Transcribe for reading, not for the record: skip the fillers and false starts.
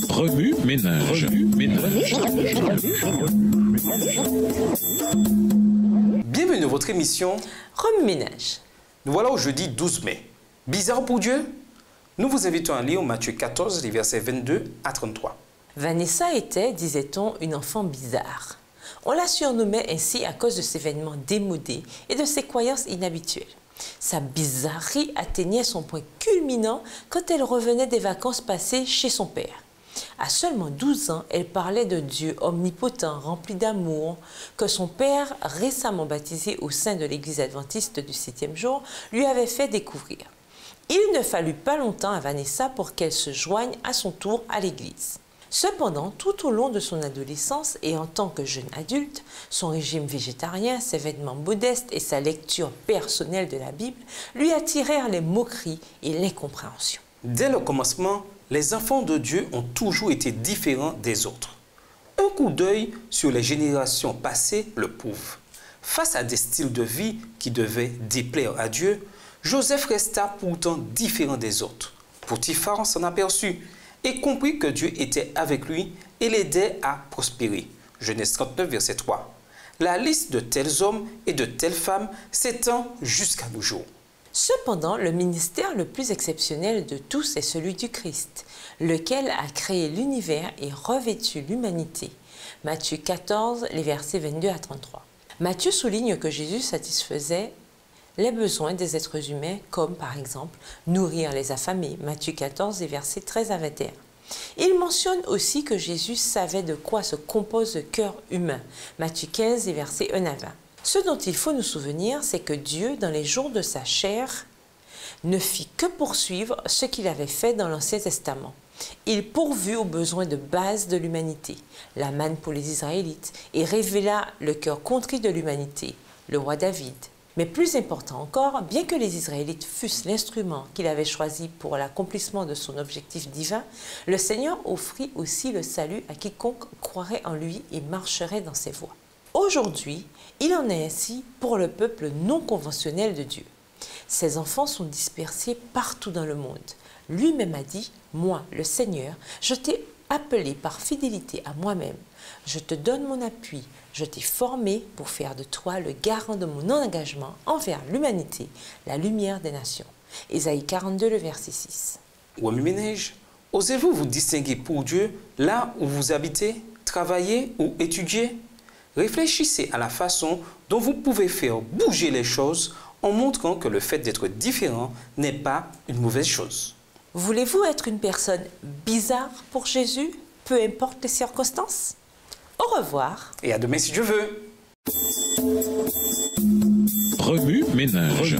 Remue ménage. Bienvenue dans votre émission Remue ménage. Nous voilà au jeudi 12 mai. Bizarre pour Dieu? Nous vous invitons à lire Matthieu 14, les versets 22 à 33. Vanessa était, disait-on, une enfant bizarre. On la surnommait ainsi à cause de ses vêtements démodés et de ses croyances inhabituelles. Sa bizarrerie atteignait son point culminant quand elle revenait des vacances passées chez son père. À seulement 12 ans, elle parlait de Dieu omnipotent, rempli d'amour, que son père, récemment baptisé au sein de l'église adventiste du 7e jour, lui avait fait découvrir. Il ne fallut pas longtemps à Vanessa pour qu'elle se joigne à son tour à l'église. Cependant, tout au long de son adolescence et en tant que jeune adulte, son régime végétarien, ses vêtements modestes et sa lecture personnelle de la Bible lui attirèrent les moqueries et l'incompréhension. Dès le commencement, les enfants de Dieu ont toujours été différents des autres. Un coup d'œil sur les générations passées le prouve. Face à des styles de vie qui devaient déplaire à Dieu, Joseph resta pourtant différent des autres. Potiphar s'en aperçut et comprit que Dieu était avec lui et l'aidait à prospérer. Genèse 39, verset 3. La liste de tels hommes et de telles femmes s'étend jusqu'à nos jours. Cependant, le ministère le plus exceptionnel de tous est celui du Christ, lequel a créé l'univers et revêtu l'humanité. Matthieu 14, les versets 22 à 33. Matthieu souligne que Jésus satisfaisait les besoins des êtres humains, comme par exemple nourrir les affamés, Matthieu 14, les versets 13 à 21. Il mentionne aussi que Jésus savait de quoi se compose le cœur humain, Matthieu 15, les versets 1 à 20. Ce dont il faut nous souvenir, c'est que Dieu, dans les jours de sa chair, ne fit que poursuivre ce qu'il avait fait dans l'Ancien Testament. Il pourvut aux besoins de base de l'humanité, la manne pour les Israélites, et révéla le cœur contrit de l'humanité, le roi David. Mais plus important encore, bien que les Israélites fussent l'instrument qu'il avait choisi pour l'accomplissement de son objectif divin, le Seigneur offrit aussi le salut à quiconque croirait en lui et marcherait dans ses voies. Aujourd'hui, il en est ainsi pour le peuple non conventionnel de Dieu. Ses enfants sont dispersés partout dans le monde. Lui-même a dit, « Moi, le Seigneur, je t'ai appelé par fidélité à moi-même. Je te donne mon appui. Je t'ai formé pour faire de toi le garant de mon engagement envers l'humanité, la lumière des nations. » Ésaïe 42, le verset 6. Remue ménage, osez-vous vous distinguer pour Dieu là où vous habitez, travaillez ou étudiez? Réfléchissez à la façon dont vous pouvez faire bouger les choses en montrant que le fait d'être différent n'est pas une mauvaise chose. Voulez-vous être une personne bizarre pour Jésus, peu importe les circonstances? Au revoir. Et à demain si Dieu veut. Remue ménage.